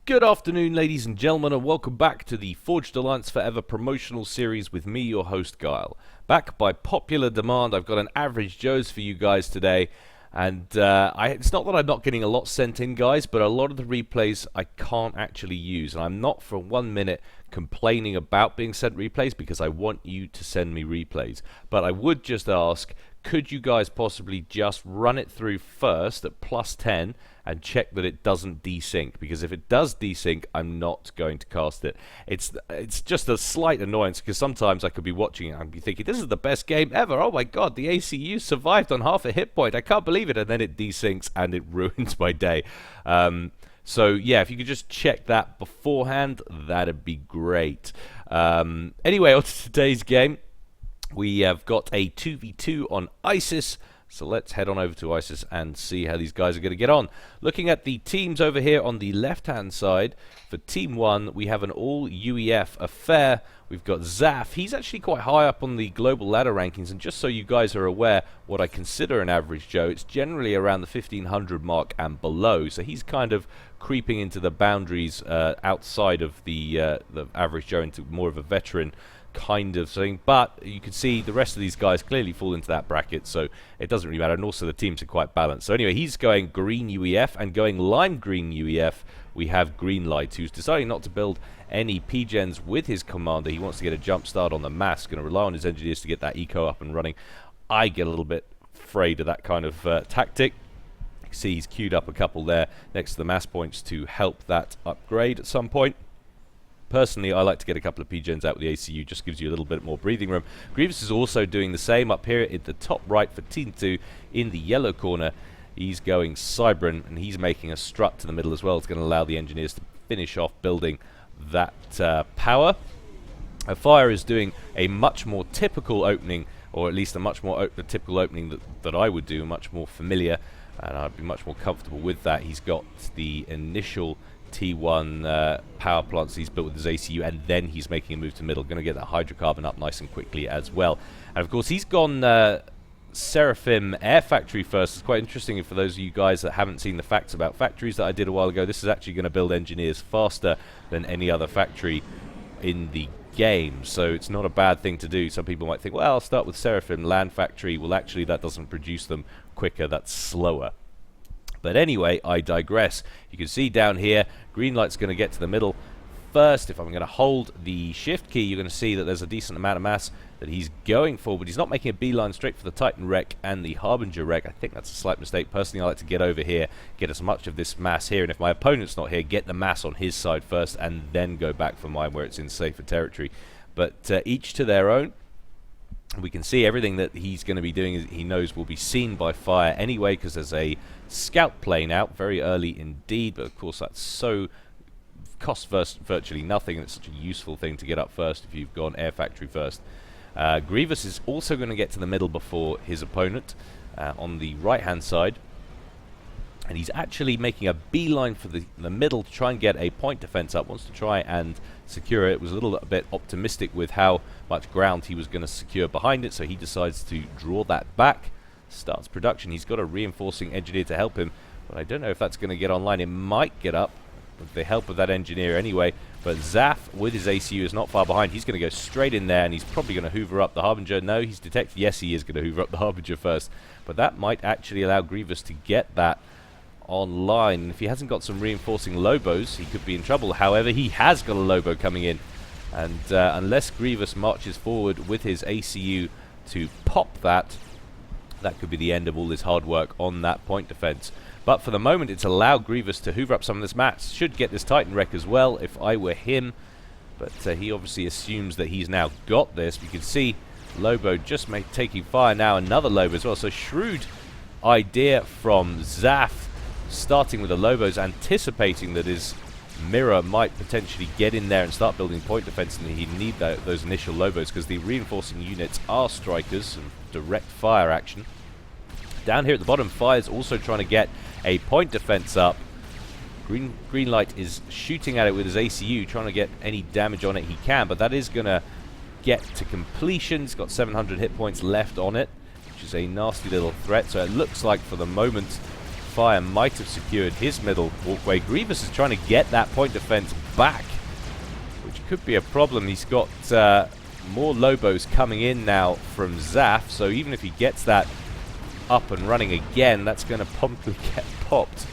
Good afternoon, ladies and gentlemen, and welcome back to the Forged Alliance Forever promotional series with me, your host, Gyle. Back by popular demand, I've got an average Joe's for you guys today, and it's not that I'm not getting a lot sent in, guys, but a lot of the replays I can't actually use, and I'm not for 1 minute complaining about being sent replays because I want you to send me replays. But I would just ask, could you guys possibly just run it through first at +10 and check that it doesn't desync? Because if it does desync, I'm not going to cast it. It's just a slight annoyance because sometimes I could be watching it and I'd be thinking, this is the best game ever. Oh my god, the ACU survived on half a hit point. I can't believe it. And then it desyncs and it ruins my day. So yeah, if you could just check that beforehand, that'd be great. Anyway, on to today's game. We have got a 2v2 on ISIS, so let's head on over to ISIS and see how these guys are going to get on. Looking at the teams over here on the left-hand side, for Team 1, we have an all-UEF affair. We've got Zaf. He's actually quite high up on the global ladder rankings, and just so you guys are aware what I consider an average Joe, it's generally around the 1500 mark and below, so he's kind of creeping into the boundaries outside of the average Joe, into more of a veteran kind of thing, but you can see the rest of these guys clearly fall into that bracket, so it doesn't really matter, and also the teams are quite balanced. So anyway, he's going green UEF, and going lime green UEF, we have Green Light, who's deciding not to build any P-gens with his commander. He wants to get a jump start on the mass, going to rely on his engineers to get that eco up and running. I get a little bit afraid of that kind of tactic. You can see he's queued up a couple there next to the mass points to help that upgrade at some point. Personally, I like to get a couple of P-gens out with the ACU, just gives you a little bit more breathing room. Grievous is also doing the same up here at the top right for Team 2 in the yellow corner. He's going Cybran, and he's making a strut to the middle as well. It's going to allow the engineers to finish off building that power. Fire is doing a much more typical opening, or at least a much more typical opening that I would do, much more familiar, and I'd be much more comfortable with that. He's got the initial T1 power plants he's built with his ACU, and then he's making a move to middle, going to get that hydrocarbon up nice and quickly as well. And of course he's gone Seraphim Air Factory first. It's quite interesting for those of you guys that haven't seen the facts about factories that I did a while ago. This is actually going to build engineers faster than any other factory in the game, so it's not a bad thing to do. Some people might think, well, I'll start with Seraphim Land Factory. Well, actually that doesn't produce them quicker, that's slower. But anyway, I digress. You can see down here, Green Light's going to get to the middle first. If I'm going to hold the shift key, you're going to see that there's a decent amount of mass that he's going for, but he's not making a beeline straight for the Titan wreck and the Harbinger wreck. I think that's a slight mistake. Personally, I like to get over here, get as much of this mass here, and if my opponent's not here, get the mass on his side first, and then go back for mine where it's in safer territory. But each to their own. We can see everything that he's going to be doing, he knows will be seen by fire anyway, because there's a scout plane out very early indeed, but of course that's so costs virtually nothing, and it's such a useful thing to get up first if you've gone Air Factory first. Grievous is also going to get to the middle before his opponent on the right hand side, and he's actually making a beeline for the middle to try and get a point defense up, wants to try and secure it. Was a little bit optimistic with how much ground he was going to secure behind it, so he decides to draw that back, starts production. He's got a reinforcing engineer to help him, but I don't know if that's going to get online. It might get up with the help of that engineer anyway, but Zaf with his ACU is not far behind. He's going to go straight in there, and he's probably going to hoover up the Harbinger. No, he's detected. Yes, he is going to hoover up the Harbinger first, but that might actually allow Grievous to get that online. And if he hasn't got some reinforcing Lobos, he could be in trouble. However, he has got a Lobo coming in, and unless Grievous marches forward with his ACU to pop that, that could be the end of all this hard work on that point defense. But for the moment, it's allowed Grievous to hoover up some of this mass. Should get this Titan wreck as well if I were him, but he obviously assumes that he's now got this. You can see Lobo just taking fire now, another Lobo as well. So shrewd idea from Zaf, starting with the Lobos, anticipating that his mirror might potentially get in there and start building point defense, and he'd need those initial Lobos because the reinforcing units are strikers and direct fire action. Down here at the bottom, Fire's also trying to get a point defense up. Green Light is shooting at it with his ACU, trying to get any damage on it he can, but that is going to get to completion. It's got 700 hit points left on it, which is a nasty little threat. So it looks like for the moment Fire might have secured his middle walkway. Grievous is trying to get that point defense back, which could be a problem. He's got more Lobos coming in now from Zaf, so even if he gets that up and running again, that's going to promptly get popped.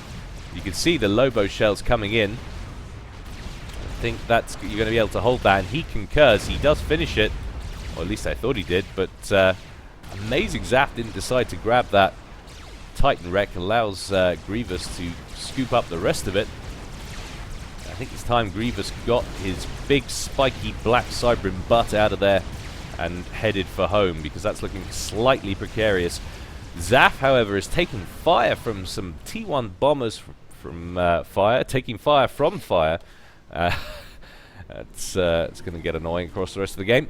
You can see the Lobo shells coming in. I think that's you're going to be able to hold that, and he concurs. He does finish it, or at least I thought he did, but amazing Zaf didn't decide to grab that Titan wreck. Allows Grievous to scoop up the rest of it. I think it's time Grievous got his big spiky black Cybrin butt out of there and headed for home, because that's looking slightly precarious. Zaf, however, is taking fire from some T1 bombers from Fire, taking fire from Fire. It's going to get annoying across the rest of the game.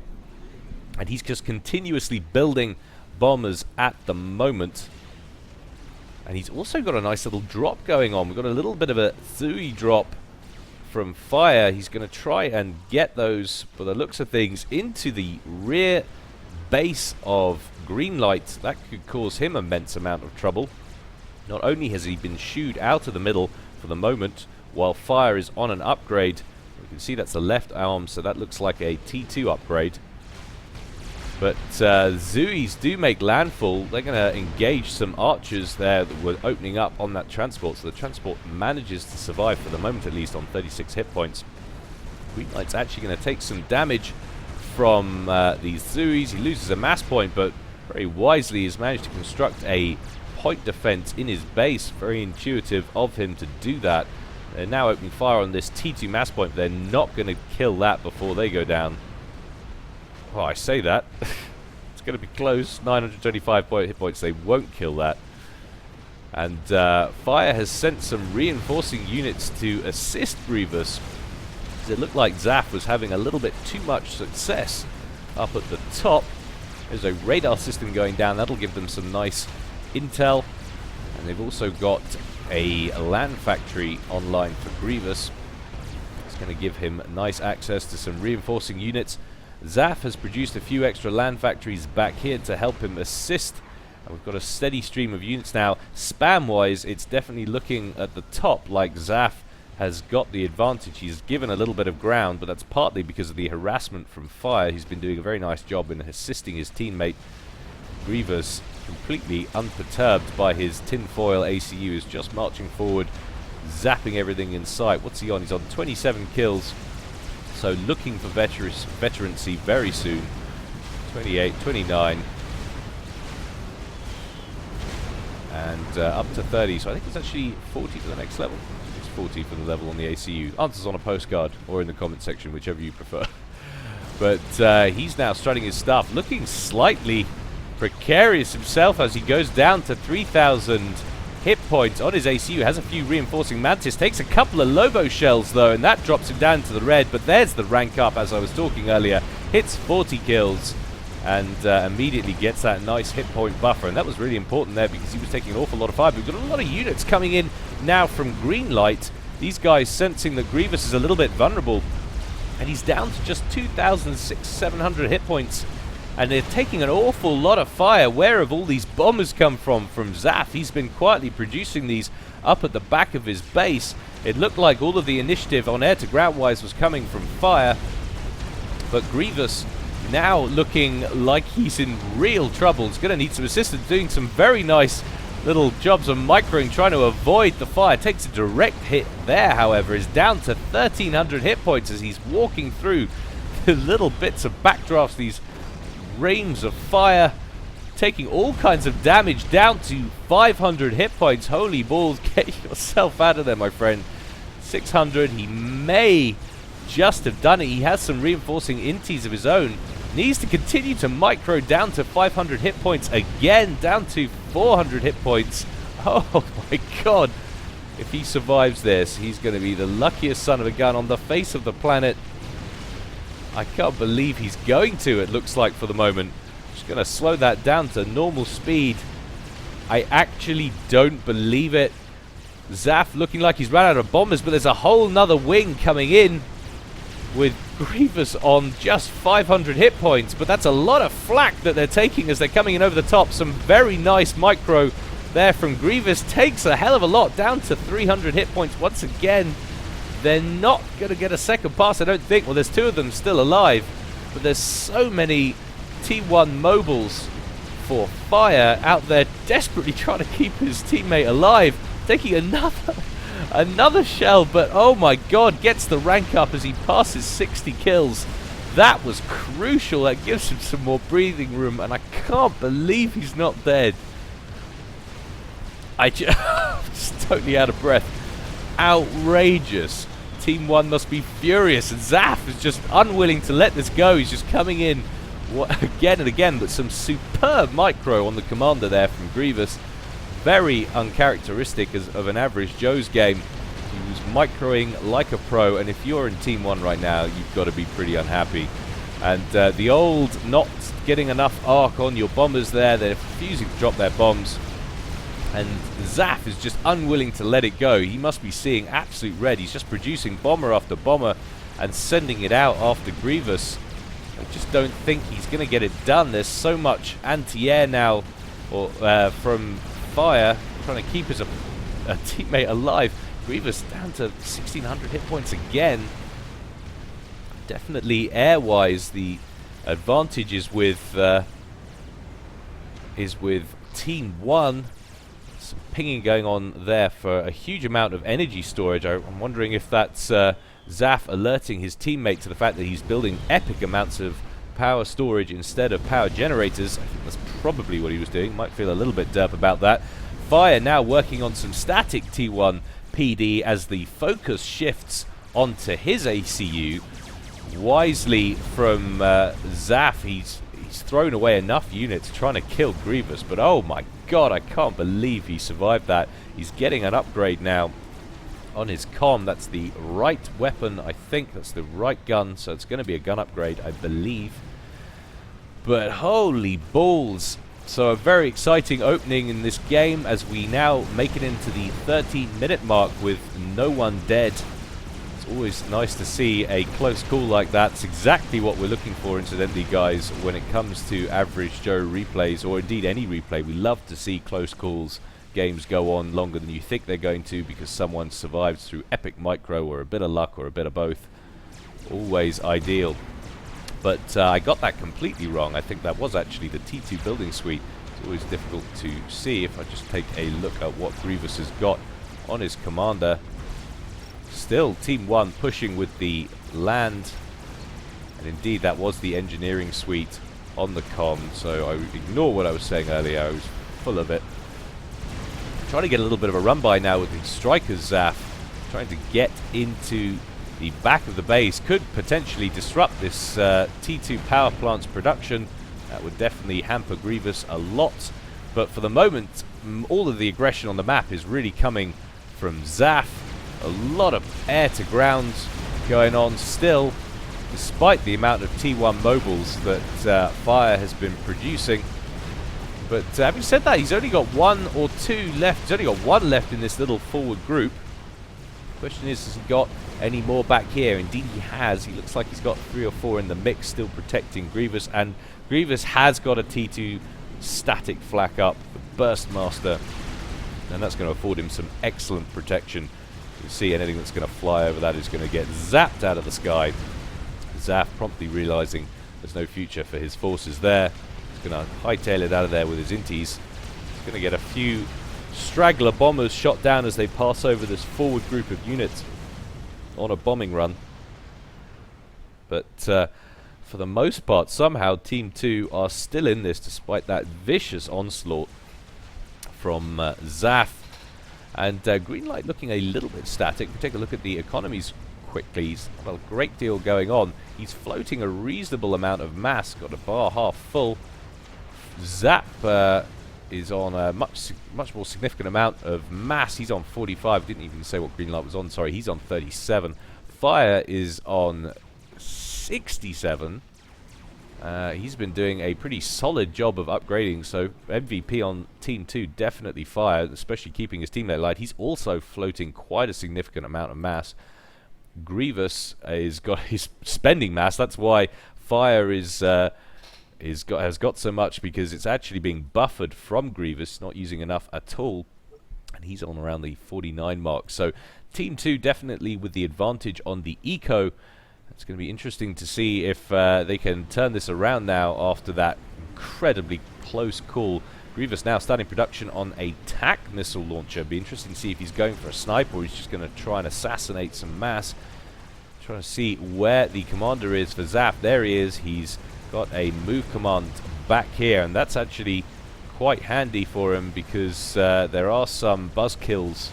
And he's just continuously building bombers at the moment. And he's also got a nice little drop going on. We've got a little bit of a Zui drop from Fire. He's going to try and get those, for the looks of things, into the rear base of Greenlight. That could cause him immense amount of trouble. Not only has he been shooed out of the middle for the moment, while Fire is on an upgrade. You can see that's the left arm, so that looks like a T2 upgrade. But Zuis do make landfall. They're going to engage some archers there that were opening up on that transport, so the transport manages to survive for the moment, at least on 36 hit points. Greenlight's actually going to take some damage from these Zuis. He loses a mass point, but very wisely has managed to construct a point defense in his base. Very intuitive of him to do that. They're now opening fire on this T2 mass point. They're not going to kill that before they go down. Well, I say that. It's going to be close. 925 hit points. They won't kill that. And Fire has sent some reinforcing units to assist Grievous. It looked like Zaf was having a little bit too much success up at the top. There's a radar system going down. That'll give them some nice intel. And they've also got a land factory online for Grievous. It's going to give him nice access to some reinforcing units. Zaf has produced a few extra land factories back here to help him assist. And we've got a steady stream of units now. Spam-wise, it's definitely looking at the top like Zaf has got the advantage. He's given a little bit of ground, but that's partly because of the harassment from Fire. He's been doing a very nice job in assisting his teammate. Grievous, completely unperturbed by his tinfoil ACU, is just marching forward, zapping everything in sight. What's he on? He's on 27 kills. So looking for veterancy very soon. 28, 29. And up to 30. So I think it's actually 40 for the next level. 40 for the level on the ACU. Answers on a postcard or in the comment section, whichever you prefer. But he's now strutting his stuff, looking slightly precarious himself as he goes down to 3,000 hit points on his ACU. Has a few reinforcing Mantis, takes a couple of Lobo shells though, and that drops him down to the red. But there's the rank up, as I was talking earlier. Hits 40 kills and immediately gets that nice hit point buffer, and that was really important there because he was taking an awful lot of fire. We've got a lot of units coming in now from Greenlight. These guys sensing that Grievous is a little bit vulnerable, and he's down to just 2,700 hit points, and they're taking an awful lot of fire. Where have all these bombers come from Zaf? He's been quietly producing these up at the back of his base. It looked like all of the initiative on air to ground wise was coming from Fire, but Grievous now looking like he's in real trouble. He's going to need some assistance, doing some very nice little jobs of microing, trying to avoid the fire. Takes a direct hit there, however, is down to 1,300 hit points as he's walking through the little bits of backdrafts, these reams of fire, taking all kinds of damage, down to 500 hit points. Holy balls, get yourself out of there, my friend. 600, he may just have done it. He has some reinforcing inties of his own. Needs to continue to micro down to 500 hit points again, down to 400 hit points. Oh my god. If he survives this, he's going to be the luckiest son of a gun on the face of the planet. I can't believe he's going to, it looks like, for the moment. Just going to slow that down to normal speed. I actually don't believe it. Zaf looking like he's run out of bombers, but there's a whole nother wing coming in with Grievous on just 500 hit points, but that's a lot of flak that they're taking as they're coming in over the top. Some very nice micro there from Grievous. Takes a hell of a lot, down to 300 hit points once again. They're not going to get a second pass, I don't think. Well, there's two of them still alive, but there's so many T1 mobiles for Fire out there desperately trying to keep his teammate alive. Taking another shell, but oh my god, gets the rank up as he passes 60 kills. That was crucial. That gives him some more breathing room, and I can't believe he's not dead. I'm just totally out of breath. Outrageous. Team 1 must be furious, and Zaf is just unwilling to let this go. He's just coming in again and again, but some superb micro on the commander there from Grievous. Very uncharacteristic of an average Joe's game. He was microing like a pro, and if you're in Team 1 right now, you've got to be pretty unhappy. And the old not getting enough arc on your bombers there, they're refusing to drop their bombs. And Zaf is just unwilling to let it go. He must be seeing absolute red. He's just producing bomber after bomber and sending it out after Grievous. I just don't think he's going to get it done. There's so much anti-air now from Fire, trying to keep his a teammate alive. Grievous down to 1600 hit points again. Definitely air-wise, the advantage is with Team 1. Some pinging going on there for a huge amount of energy storage. I'm wondering if that's Zaf alerting his teammate to the fact that he's building epic amounts of power storage instead of power generators. I think that's probably what he was doing. Might feel a little bit derp about that. Fire now working on some static T1 PD as the focus shifts onto his ACU. Wisely from Zaf, he's thrown away enough units trying to kill Grievous, but oh my god, I can't believe he survived that. He's getting an upgrade now on his comm. That's the right weapon, I think. That's the right gun, so it's going to be a gun upgrade, I believe. But holy balls. So a very exciting opening in this game as we now make it into the 13-minute mark with no one dead. It's always nice to see a close call like that. It's exactly what we're looking for, incidentally, guys, when it comes to average Joe replays, or indeed any replay. We love to see close calls. Games go on longer than you think they're going to because someone survives through epic micro or a bit of luck or a bit of both. Always ideal. But I got that completely wrong. I think that was actually the T2 building suite. It's always difficult to see. If I just take a look at what Grievous has got on his commander. Still Team 1 pushing with the land. And indeed that was the engineering suite on the comm. So I ignore what I was saying earlier. I was full of it. Trying to get a little bit of a run by now with the strikers, Zaf. Trying to get into the back of the base. Could potentially disrupt this T2 power plant's production. That would definitely hamper Grievous a lot. But for the moment, all of the aggression on the map is really coming from Zaf. A lot of air to ground going on still, despite the amount of T1 mobiles that Fire has been producing. But having said that, he's only got one or two left. He's only got one left in this little forward group. Question is, has he got any more back here? Indeed he has. He looks like he's got 3 or 4 in the mix, still protecting Grievous. And Grievous has got a T2 static flak up, the Burstmaster. And that's going to afford him some excellent protection. You see anything that's going to fly over that is going to get zapped out of the sky. Zaf promptly realizing there's no future for his forces there. He's going to hightail it out of there with his inties. He's going to get a few straggler bombers shot down as they pass over this forward group of units on a bombing run. But for the most part, somehow Team 2 are still in this despite that vicious onslaught from Zaf. And Greenlight looking a little bit static. If we take a look at the economies quickly, he's got a great deal going on. He's floating a reasonable amount of mass, got a bar half full. Zap is on a much more significant amount of mass. He's on 45. Didn't even say what Greenlight was on. Sorry, he's on 37. Fire is on 67. He's been doing a pretty solid job of upgrading, so MVP on Team 2 definitely Fire, especially keeping his teammate alive. He's also floating quite a significant amount of mass. Grievous has got his spending mass. That's why Fire is has got so much because it's actually being buffered from Grievous, not using enough at all, and he's on around the 49 mark. So Team 2 definitely with the advantage on the eco. It's going to be interesting to see if they can turn this around now after that incredibly close call. Grievous now starting production on a TAC missile launcher. Be interesting to see if he's going for a sniper or he's just going to try and assassinate some mass. Trying to see where the commander is for Zaf. There he is. He's got a move command back here, and that's actually quite handy for him because there are some buzz kills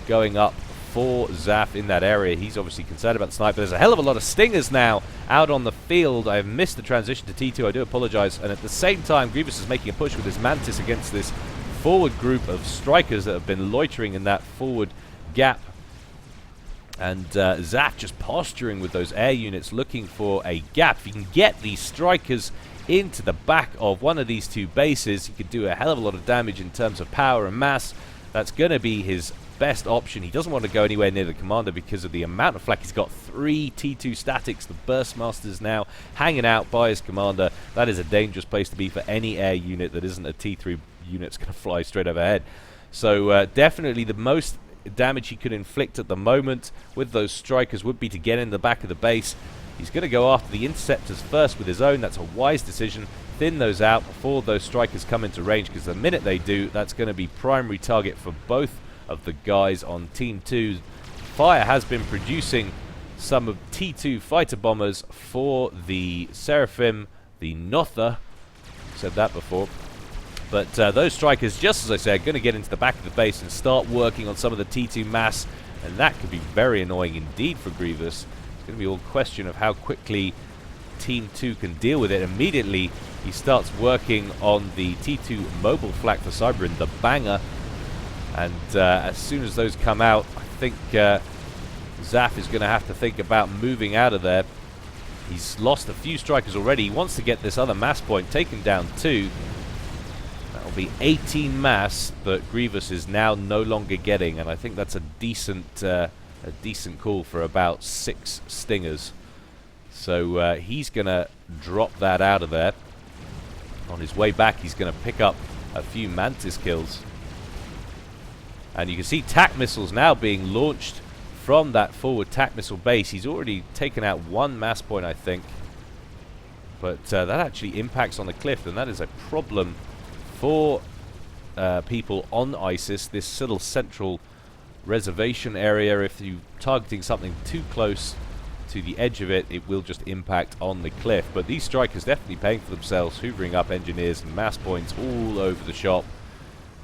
going up for Zaf in that area. He's obviously concerned about the sniper. There's a hell of a lot of stingers now out on the field. I've missed the transition to T2. I do apologize. And at the same time, Grievous is making a push with his Mantis against this forward group of strikers that have been loitering in that forward gap. And Zaf just posturing with those air units looking for a gap. If he can get these strikers into the back of one of these two bases, he could do a hell of a lot of damage in terms of power and mass. That's going to be his best option. He doesn't want to go anywhere near the commander because of the amount of flak. He's got 3 T2 statics. The Burstmaster's now hanging out by his commander. That is a dangerous place to be for any air unit that isn't a T3 unit. It's going to fly straight overhead. So definitely the most damage he could inflict at the moment with those strikers would be to get in the back of the base. He's going to go after the interceptors first with his own. That's a wise decision. Thin those out before those strikers come into range, because the minute they do, that's going to be primary target for both of the guys on Team 2. Fire has been producing some of T2 fighter bombers for the Seraphim, the Notha. Said that before. But those strikers, just as I said, are going to get into the back of the base and start working on some of the T2 mass, and that could be very annoying indeed for Grievous. It's going to be all a question of how quickly Team 2 can deal with it. Immediately, he starts working on the T2 mobile flak for Cyberin, the Banger, and as soon as those come out, I think Zaf is going to have to think about moving out of there. He's lost a few strikers already. He wants to get this other mass point taken down too. That'll be 18 mass that Grievous is now no longer getting, and I think that's a decent call for about 6 stingers. So he's going to drop that out of there. On his way back, he's going to pick up a few Mantis kills. And you can see TAC missiles now being launched from that forward TAC missile base. He's already taken out 1 mass point, I think. But that actually impacts on the cliff, and that is a problem for people on ISIS. This little central reservation area, if you're targeting something too close to the edge of it, it will just impact on the cliff. But these strikers definitely paying for themselves, hoovering up engineers and mass points all over the shop.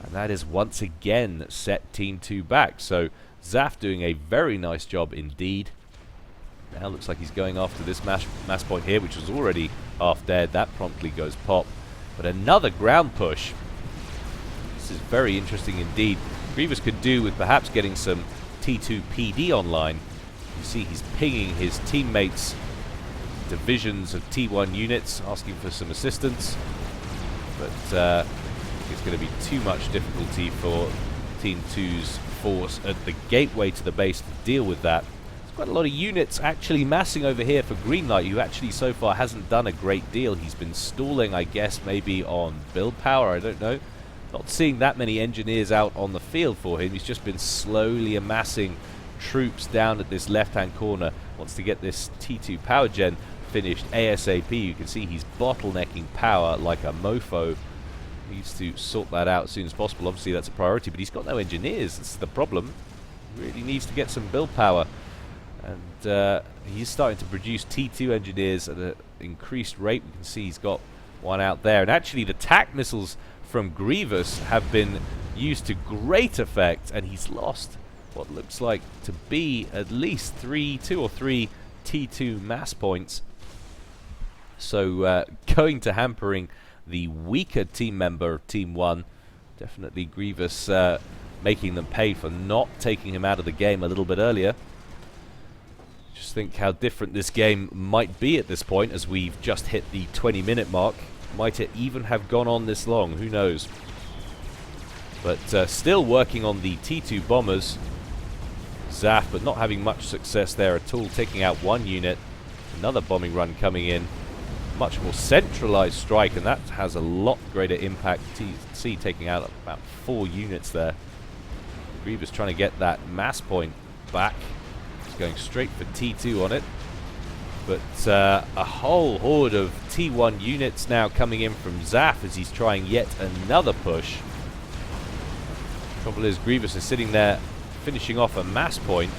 And that is once again set Team 2 back. So Zaf doing a very nice job indeed. Now looks like he's going after this mass point here, which was already half dead. That promptly goes pop. But another ground push. This is very interesting indeed. Grievous could do with perhaps getting some T2 PD online. You see he's pinging his teammates' divisions of T1 units, asking for some assistance. But it's going to be too much difficulty for Team 2's force at the gateway to the base to deal with that. There's quite a lot of units actually massing over here for Greenlight, who actually so far hasn't done a great deal. He's been stalling, I guess, maybe on build power, I don't know. Not seeing that many engineers out on the field for him. He's just been slowly amassing troops down at this left-hand corner. Wants to get this T2 power gen finished ASAP. You can see he's bottlenecking power like a mofo. Needs to sort that out as soon as possible. Obviously that's a priority, but he's got no engineers. That's the problem. He really needs to get some build power. And he's starting to produce T2 engineers at an increased rate. We can see he's got one out there. And actually the TAC missiles from Grievous have been used to great effect, and he's lost what looks like to be at least 2 or 3 T2 mass points. So going to hampering the weaker team member of Team 1. Definitely Grievous making them pay for not taking him out of the game a little bit earlier. Just think how different this game might be at this point, as we've just hit the 20-minute mark. Might it even have gone on this long? Who knows? But still working on the T2 bombers. Zaf, but not having much success there at all, taking out 1 unit. Another bombing run coming in. much more centralized strike, and that has a lot greater impact. TC taking out about 4 units there. Grievous trying to get that mass point back. He's going straight for T2 on it. But a whole horde of T1 units now coming in from Zaf as he's trying yet another push. Trouble is, Grievous is sitting there finishing off a mass point.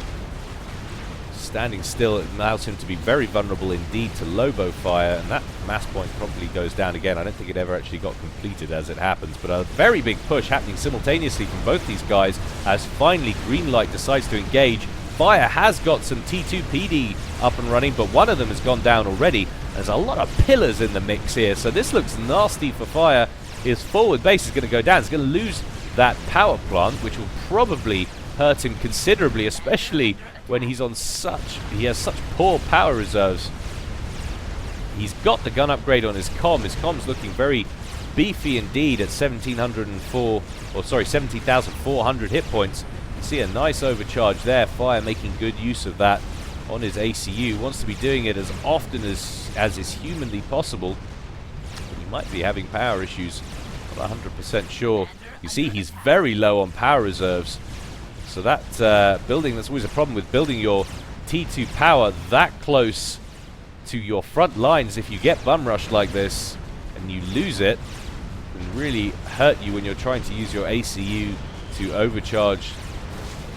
Standing still, it allows him to be very vulnerable indeed to Lobo fire, and that mass point probably goes down again. I don't think it ever actually got completed as it happens, but a very big push happening simultaneously from both these guys as finally Greenlight decides to engage. Fire has got some T2 PD up and running, but one of them has gone down already. There's a lot of pillars in the mix here, so this looks nasty for Fire. His forward base is going to go down. He's going to lose that power plant, which will probably hurt him considerably, especially when he has such poor power reserves. He's got the gun upgrade on his comm. His comm's looking very beefy indeed at 17,400 hit points. You can see a nice overcharge there. Fire making good use of that on his ACU. Wants to be doing it as often as is humanly possible. He might be having power issues. Not 100% sure. You see he's very low on power reserves. So that building, that's always a problem with building your T2 power that close to your front lines. If you get bum rushed like this and you lose it, it can really hurt you when you're trying to use your ACU to overcharge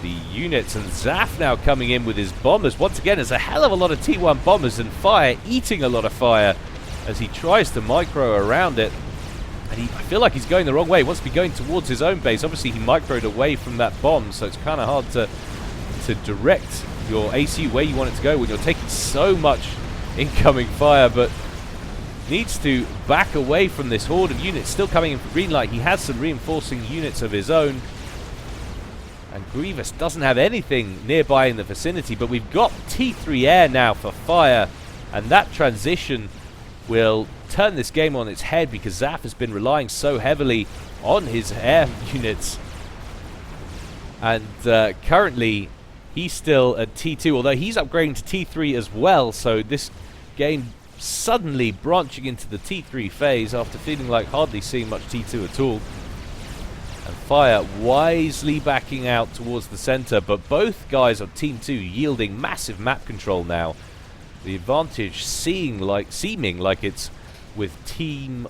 the units. And Zaf now coming in with his bombers. Once again, there's a hell of a lot of T1 bombers, and Fire eating a lot of fire as he tries to micro around it. And I feel like he's going the wrong way. He wants to be going towards his own base. Obviously, he microed away from that bomb, so it's kind of hard to direct your ACU where you want it to go when you're taking so much incoming fire, but needs to back away from this horde of units still coming in for Greenlight. He has some reinforcing units of his own, and Grievous doesn't have anything nearby in the vicinity, but we've got T3 air now for Fire, and that transition will turn this game on its head because Zaf has been relying so heavily on his air units. And currently he's still at T2, although he's upgrading to T3 as well, so this game suddenly branching into the T3 phase after feeling like hardly seeing much T2 at all. And Fire wisely backing out towards the center, but both guys on Team 2 yielding massive map control now. The advantage seeming like it's with Team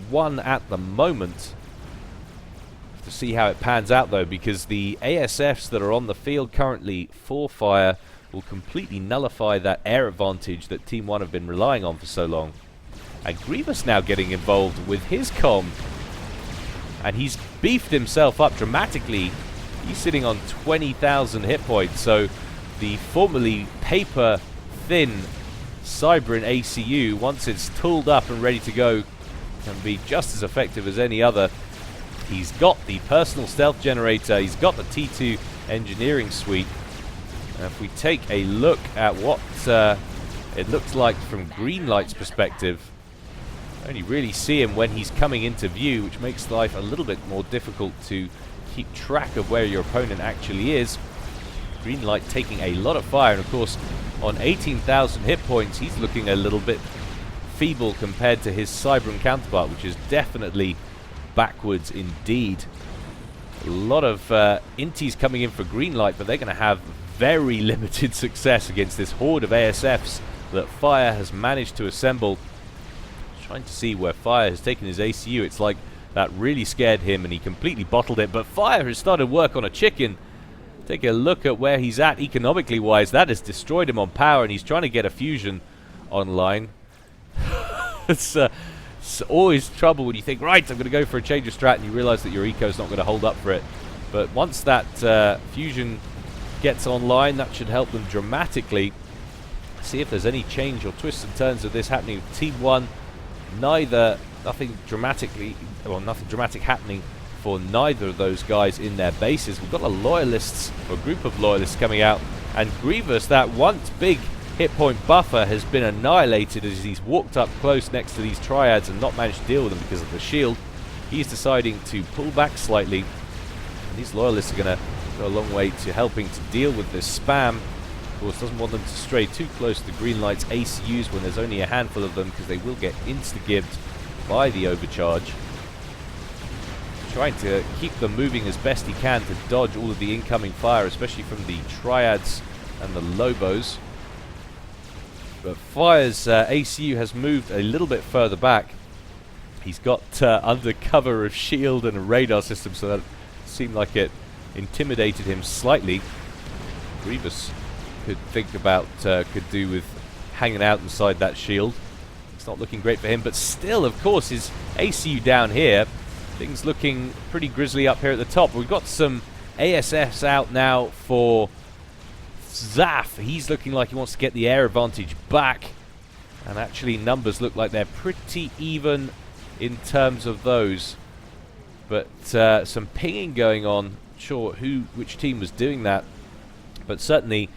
1 at the moment. To see how it pans out though, because the ASFs that are on the field currently for Fire will completely nullify that air advantage that Team 1 have been relying on for so long. And Grievous now getting involved with his comm, and he's beefed himself up dramatically. He's sitting on 20,000 hit points, so the formerly paper thin Cybrin ACU, once it's tooled up and ready to go, can be just as effective as any other. He's got the personal stealth generator, he's got the T2 engineering suite. And if we take a look at what it looks like from Greenlight's perspective, only really see him when he's coming into view, which makes life a little bit more difficult to keep track of where your opponent actually is. Greenlight taking a lot of fire, and of course on 18,000 hit points he's looking a little bit feeble compared to his Cybrin counterpart, which is definitely backwards indeed. A lot of inties coming in for Greenlight, but they're going to have very limited success against this horde of ASFs that Fire has managed to assemble. Trying to see where Fire has taken his ACU. It's like that really scared him and he completely bottled it, but Fire has started work on a chicken. Take a look at where he's at economically wise. That has destroyed him on power, and he's trying to get a fusion online. It's always trouble when you think, right, I'm going to go for a change of strat, and you realize that your eco's not going to hold up for it. But once that fusion gets online, that should help them dramatically. See if there's any change or twists and turns of this happening with Team 1. Nothing dramatic happening for neither of those guys in their bases. We've got a group of loyalists coming out, and Grievous, that once big hit point buffer, has been annihilated as he's walked up close next to these triads and not managed to deal with them because of the shield. He's deciding to pull back slightly, and these loyalists are going to go a long way to helping to deal with this spam. Of course, doesn't want them to stray too close to the Greenlight's ACUs when there's only a handful of them, because they will get insta-gibbed by the overcharge. Trying to keep them moving as best he can to dodge all of the incoming fire, especially from the Triads and the Lobos. But Fire's ACU has moved a little bit further back. He's got under cover of shield and a radar system, so that seemed like it intimidated him slightly. Grievous could think about, could do with hanging out inside that shield. It's not looking great for him, but still, of course, his ACU down here. Things looking pretty grisly up here at the top. We've got some ASFs out now for Zaf. He's looking like he wants to get the air advantage back. And actually, numbers look like they're pretty even in terms of those. But some pinging going on. Not sure which team was doing that. But certainly,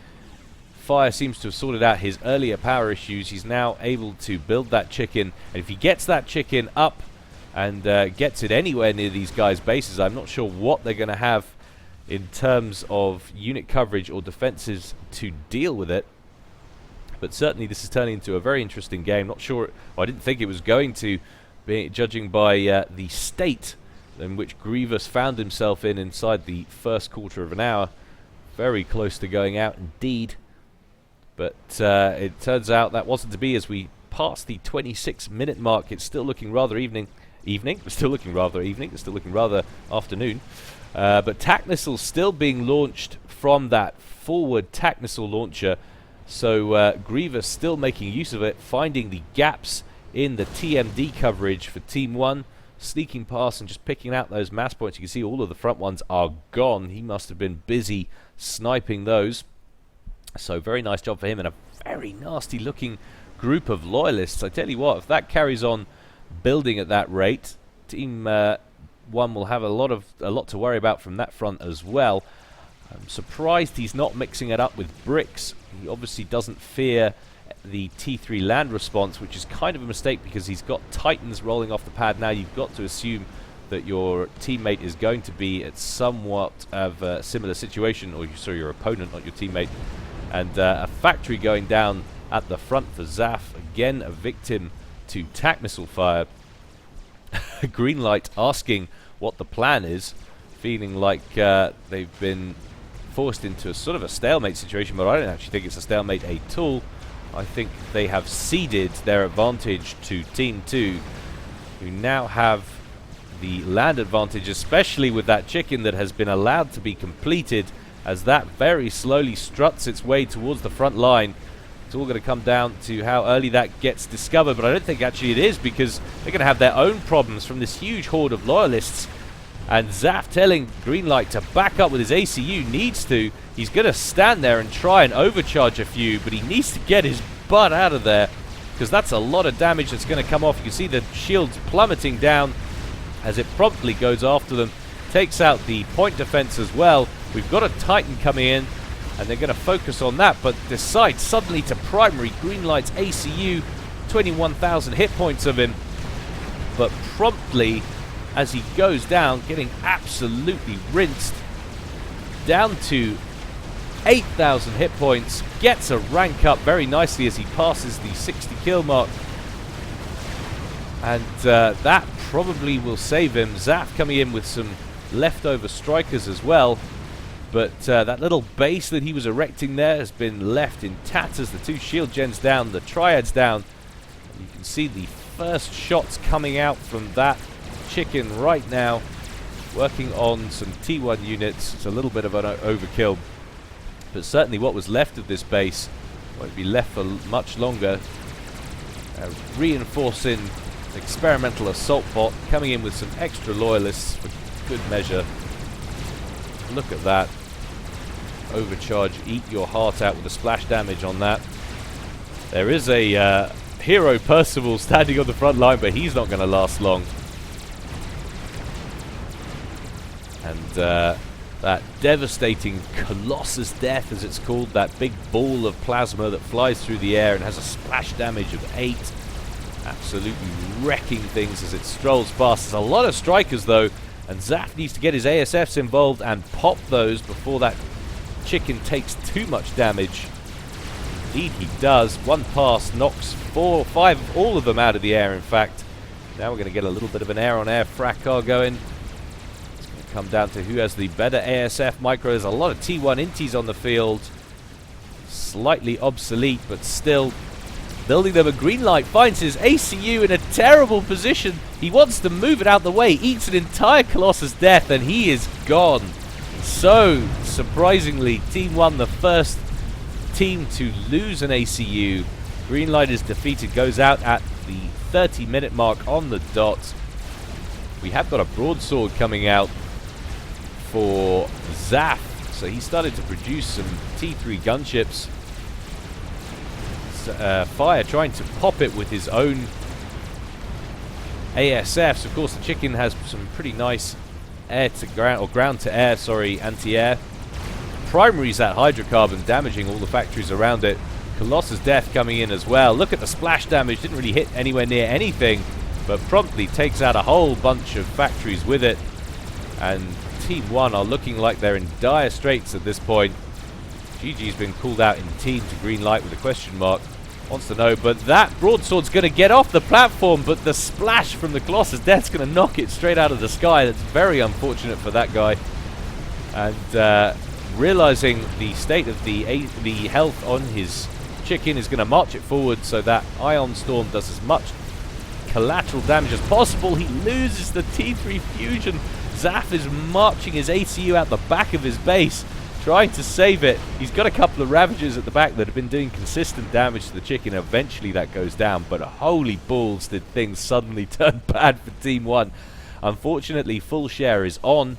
Fire seems to have sorted out his earlier power issues. He's now able to build that chicken. And if he gets that chicken up and gets it anywhere near these guys' bases, I'm not sure what they're going to have in terms of unit coverage or defenses to deal with it. But certainly this is turning into a very interesting game. Not sure, well, I didn't think it was going to be, judging by the state in which Grievous found himself inside the first quarter of an hour. Very close to going out indeed. But it turns out that wasn't to be as we passed the 26-minute mark. It's still looking rather It's still looking rather afternoon. But TAC missiles still being launched from that forward TAC missile launcher. So Grievous still making use of it, finding the gaps in the TMD coverage for Team 1, sneaking past and just picking out those mass points. You can see all of the front ones are gone. He must have been busy sniping those. So very nice job for him, and a very nasty looking group of loyalists. I tell you what, if that carries on building at that rate, Team 1 will have a lot to worry about from that front as well. I'm surprised he's not mixing it up with bricks. He obviously doesn't fear the T3 land response, which is kind of a mistake because he's got Titans rolling off the pad now. You've got to assume that your teammate is going to be at somewhat of a similar situation, or sorry, your opponent, not your teammate. And a factory going down at the front for Zaf. Again, a victim to TAC missile fire. Greenlight asking what the plan is, feeling like they've been forced into a sort of a stalemate situation, but I don't actually think it's a stalemate at all. I think they have ceded their advantage to Team 2, who now have the land advantage, especially with that chicken that has been allowed to be completed, as that very slowly struts its way towards the front line. It's all going to come down to how early that gets discovered, but I don't think actually it is, because they're going to have their own problems from this huge horde of loyalists. And Zaf telling Greenlight to back up with his ACU, needs to. He's going to stand there and try and overcharge a few, but he needs to get his butt out of there, because that's a lot of damage that's going to come off. You can see the shields plummeting down as it promptly goes after them. Takes out the point defense as well. We've got a Titan coming in, and they're going to focus on that, but decide suddenly to primary Greenlight's ACU, 21,000 hit points of him, but promptly, as he goes down, getting absolutely rinsed, down to 8,000 hit points, gets a rank up very nicely as he passes the 60 kill mark, and that probably will save him. Zaf coming in with some leftover strikers as well, but that little base that he was erecting there has been left in tatters. The two shield gens down, the triads down. You can see the first shots coming out from that chicken right now, working on some T1 units. It's a little bit of an overkill, but certainly what was left of this base won't be left for much longer. Reinforcing experimental assault bot, coming in with some extra loyalists for good measure. Look at that. Overcharge, eat your heart out with the splash damage on that. There is a hero Percival standing on the front line, but he's not going to last long. And that devastating Colossus Death, as it's called, that big ball of plasma that flies through the air and has a splash damage of 8. Absolutely wrecking things as it strolls past. There's a lot of strikers though, and Zaf needs to get his ASFs involved and pop those before that chicken takes too much damage. Indeed he does. One pass knocks 4 or 5, all of them out of the air, in fact. Now we're going to get a little bit of an air-on-air fracas going. It's going to come down to who has the better ASF micro. There's a lot of T1 inties on the field. Slightly obsolete, but still building them a green light. Finds his ACU in a terrible position. He wants to move it out the way. Eats an entire Colossus death, and he is gone. So, surprisingly, Team 1, the first team to lose an ACU. Green light is defeated, goes out at the 30-minute mark on the dot. We have got a broadsword coming out for Zaf. So he started to produce some T3 gunships. Fire trying to pop it with his own ASFs. Of course, the chicken has some pretty nice air to ground, or ground to air, sorry, anti-air. Primary's that hydrocarbon, damaging all the factories around it. Colossus Death coming in as well. Look at the splash damage, didn't really hit anywhere near anything, but promptly takes out a whole bunch of factories with it. And Team 1 are looking like they're in dire straits at this point. GG's been called out in team to green light with a question mark. Wants to know, but that broadsword's going to get off the platform, but the splash from the Colossus Death's going to knock it straight out of the sky. That's very unfortunate for that guy. And realizing the state of the health on his chicken, is going to march it forward so that Ion Storm does as much collateral damage as possible. He loses the T3 fusion. Zaf is marching his ACU out the back of his base, trying to save it. He's got a couple of Ravagers at the back that have been doing consistent damage to the chicken. Eventually that goes down, but holy balls did things suddenly turn bad for Team 1. Unfortunately, full share is on,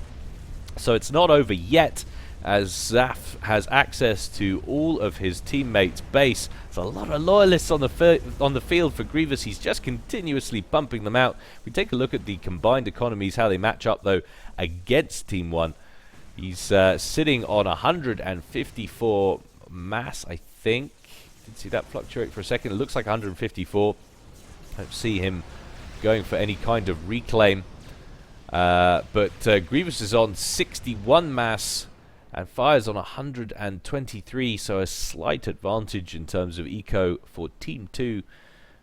so it's not over yet, as Zaf has access to all of his teammates' base. There's a lot of loyalists on the field for Grievous. He's just continuously pumping them out. We take a look at the combined economies, how they match up though against Team 1. He's sitting on 154 mass, I think. Didn't see that fluctuate for a second. It looks like 154. Don't see him going for any kind of reclaim. But Grievous is on 61 mass and Fire's on 123, so a slight advantage in terms of eco for Team 2.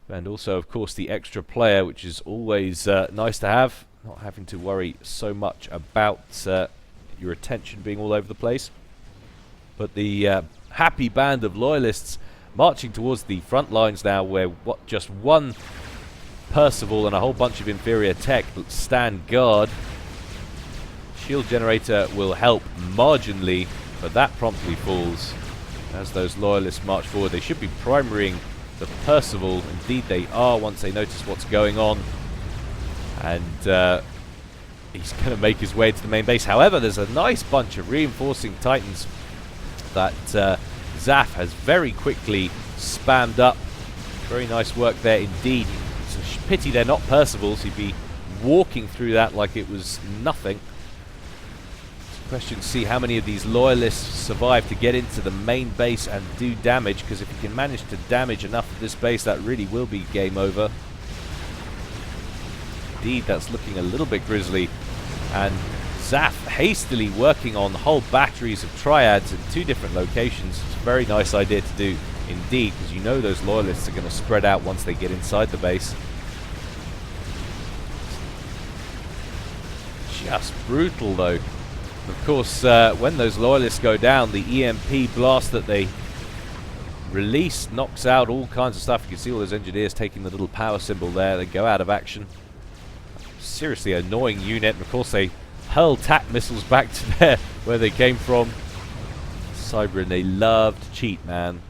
And also, of course, the extra player, which is always nice to have. Not having to worry so much about your attention being all over the place. But the happy band of loyalists marching towards the front lines now, where just one Percival and a whole bunch of inferior tech stand guard. Shield generator will help marginally, but that promptly falls as those loyalists march forward. They should be primarying the Percival. Indeed they are, once they notice what's going on. And he's going to make his way to the main base. However, there's a nice bunch of reinforcing Titans that Zaf has very quickly spammed up. Very nice work there indeed. It's a pity they're not Percivals. He'd be walking through that like it was nothing. Question, see how many of these loyalists survive to get into the main base and do damage, because if you can manage to damage enough of this base, that really will be game over. Indeed, that's looking a little bit grisly. And Zaf hastily working on whole batteries of triads at 2 different locations. It's a very nice idea to do indeed, because you know those loyalists are going to spread out once they get inside the base. Just brutal though. Of course, when those loyalists go down, the EMP blast that they release knocks out all kinds of stuff. You can see all those engineers taking the little power symbol there. They go out of action. Seriously annoying unit. And of course, they hurl TAC missiles back to where they came from. Cyberin, they love to cheat, man.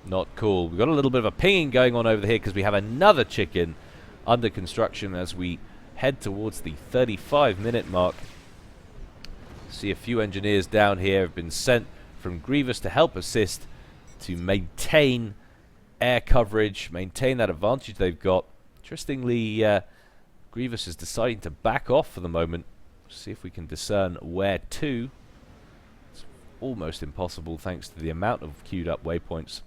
Not cool. We've got a little bit of a pinging going on over here because we have another chicken under construction as we head towards the 35-minute mark. See a few engineers down here have been sent from Grievous to help assist to maintain air coverage, maintain that advantage they've got. Interestingly, Grievous is deciding to back off for the moment. See if we can discern where to. It's almost impossible thanks to the amount of queued up waypoints.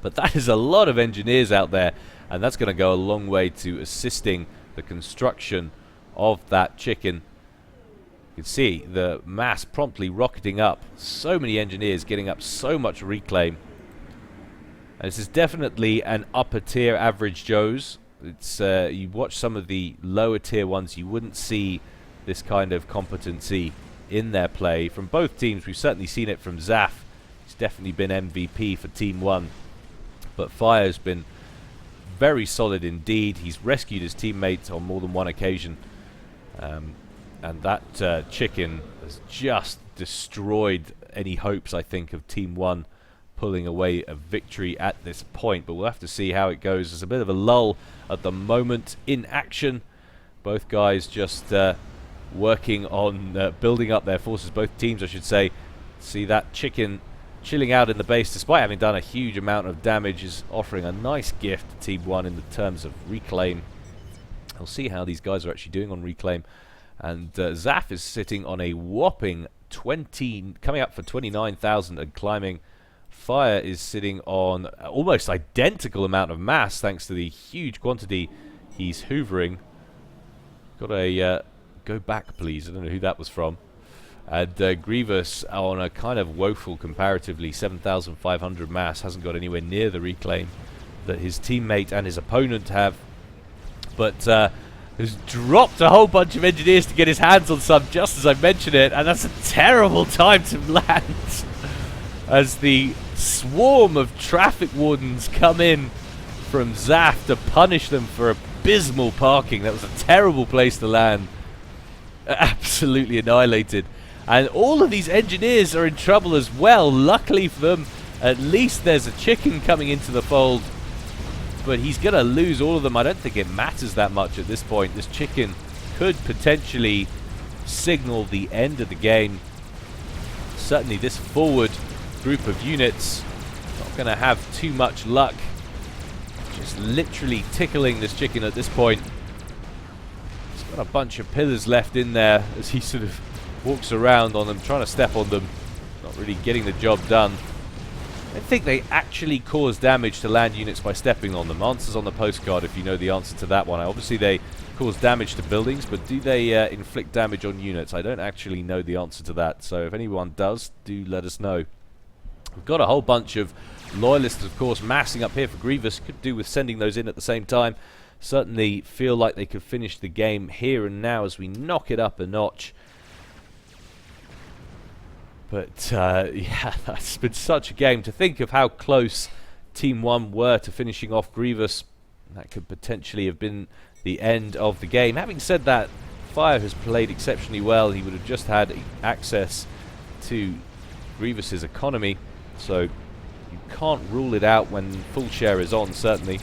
But that is a lot of engineers out there, and that's going to go a long way to assisting the construction of that chicken. You can see the mass promptly rocketing up. So many engineers getting up so much reclaim. This is definitely an upper tier average Joe's. It's you watch some of the lower tier ones, you wouldn't see this kind of competency in their play from both teams. We've certainly seen it from Zaf. He's definitely been MVP for Team 1. But Fire's been very solid indeed. He's rescued his teammate on more than one occasion. And that chicken has just destroyed any hopes, I think, of Team 1 pulling away a victory at this point. But we'll have to see how it goes. There's a bit of a lull at the moment in action. Both guys just working on building up their forces. Both teams, I should say. See that chicken chilling out in the base, despite having done a huge amount of damage, is offering a nice gift to Team 1 in the terms of reclaim. We'll see how these guys are actually doing on reclaim. And Zaf is sitting on a whopping 20, coming up for 29,000 and climbing. Fire is sitting on almost identical amount of mass thanks to the huge quantity he's hoovering. Got a go back, please. I don't know who that was from. And Grievous on a kind of woeful comparatively 7,500 mass, hasn't got anywhere near the reclaim that his teammate and his opponent have. But has dropped a whole bunch of engineers to get his hands on some just as I mentioned it, and that's a terrible time to land as the swarm of traffic wardens come in from Zaf to punish them for abysmal parking. That was a terrible place to land. Absolutely annihilated. And all of these engineers are in trouble as well. Luckily for them, at least there's a chicken coming into the fold. But he's going to lose all of them. I don't think it matters that much at this point. This chicken could potentially signal the end of the game. Certainly this forward group of units not going to have too much luck. Just literally tickling this chicken at this point. He's got a bunch of pillars left in there as he sort of walks around on them, trying to step on them. Not really getting the job done. I think they actually cause damage to land units by stepping on them. Answers on the postcard if you know the answer to that one. Obviously they cause damage to buildings, but do they inflict damage on units? I don't actually know the answer to that, so if anyone does, do let us know. We've got a whole bunch of loyalists, of course, massing up here for Grievous. Could do with sending those in at the same time. Certainly feel like they could finish the game here and now as we knock it up a notch. But, yeah, that's been such a game. To think of how close Team 1 were to finishing off Grievous, that could potentially have been the end of the game. Having said that, Fire has played exceptionally well. He would have just had access to Grievous's economy, so you can't rule it out when full share is on, certainly.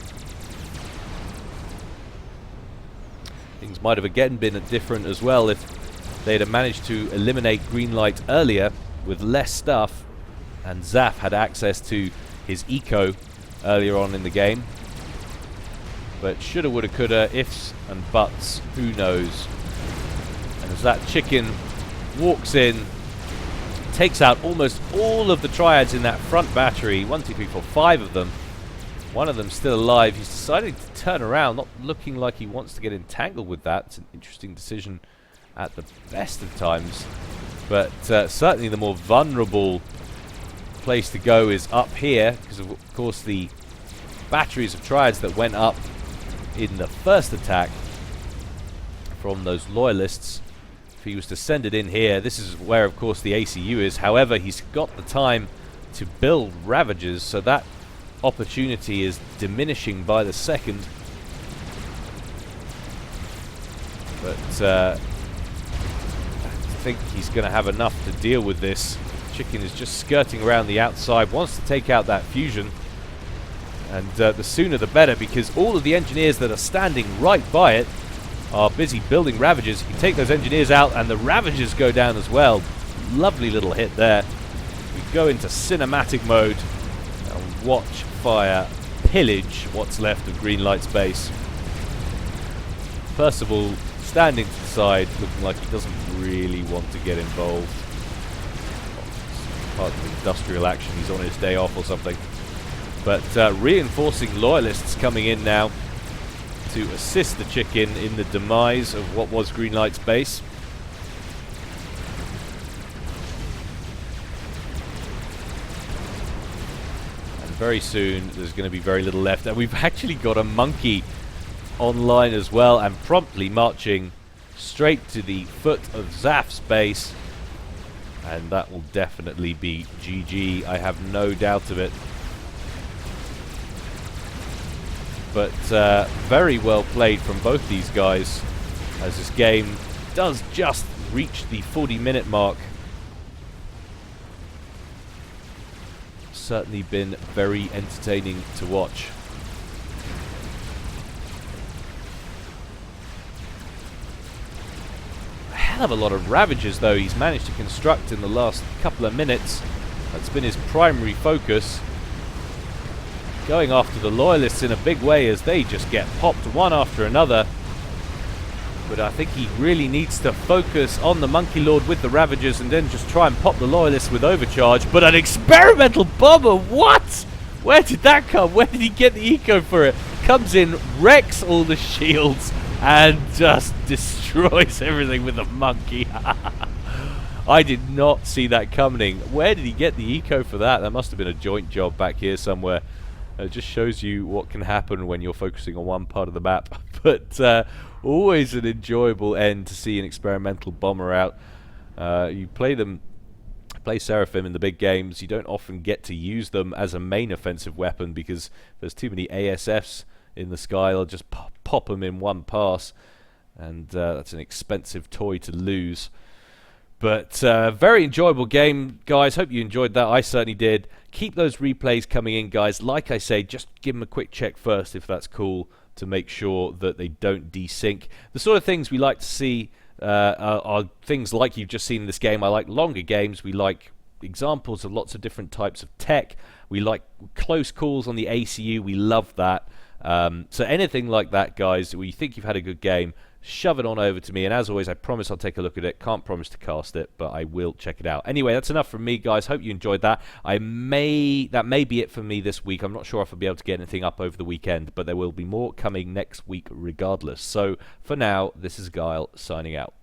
Things might have again been different as well if they'd have managed to eliminate green light earlier with less stuff, and Zaf had access to his eco earlier on in the game. But shoulda, woulda, coulda, ifs and buts, who knows. And as that chicken walks in, takes out almost all of the triads in that front battery. 1, 2, 3, 4, 5 of them. One of them still alive. He's decided to turn around, not looking like he wants to get entangled with that. It's an interesting decision at the best of times. But certainly the more vulnerable place to go is up here, because of course the batteries of triads that went up in the first attack from those loyalists. If he was to send it in here, this is where of course the ACU is. However, he's got the time to build Ravagers, so that opportunity is diminishing by the second. But I think he's going to have enough to deal with this. Chicken is just skirting around the outside, wants to take out that fusion. And the sooner the better, because all of the engineers that are standing right by it are busy building Ravagers. You can take those engineers out and the Ravagers go down as well. Lovely little hit there. We go into cinematic mode and watch Fire pillage what's left of Greenlight's base. First of all, standing to the side, looking like he doesn't really want to get involved. Part of the industrial action, he's on his day off or something. But reinforcing loyalists coming in now to assist the chicken in the demise of what was Greenlight's base. And very soon there's going to be very little left. And we've actually got a monkey online as well, and promptly marching straight to the foot of Zaf's base. And that will definitely be GG, I have no doubt of it. But very well played from both these guys, as this game does just reach the 40-minute mark. Certainly been very entertaining to watch. A hell of a lot of Ravagers, though, he's managed to construct in the last couple of minutes. That's been his primary focus. Going after the Loyalists in a big way as they just get popped one after another. But I think he really needs to focus on the Monkey Lord with the Ravagers and then just try and pop the Loyalists with Overcharge. But an experimental bomber, what? Where did that come? Where did he get the eco for it? Comes in, wrecks all the shields, and just destroys everything with the monkey. I did not see that coming. Where did he get the eco for that? That must have been a joint job back here somewhere. It just shows you what can happen when you're focusing on one part of the map. But always an enjoyable end to see an experimental bomber out. You play Seraphim in the big games. You don't often get to use them as a main offensive weapon because there's too many ASFs in the sky. They'll just pop them in one pass, and that's an expensive toy to lose. But very enjoyable game, guys. Hope you enjoyed that. I certainly did. Keep those replays coming in, guys. Like I say, just give them a quick check first if that's cool, to make sure that they don't desync. The sort of things we like to see are things like you've just seen in this game. I like longer games. We like examples of lots of different types of tech. We like close calls on the ACU. We love that. So anything like that, guys, where you think you've had a good game, shove it on over to me, and as always, I promise I'll take a look at it. Can't promise to cast it, but I will check it out. Anyway, that's enough from me, guys. Hope you enjoyed that. That may be it for me this week. I'm not sure if I'll be able to get anything up over the weekend, but there will be more coming next week regardless. So for now, this is Gyle signing out.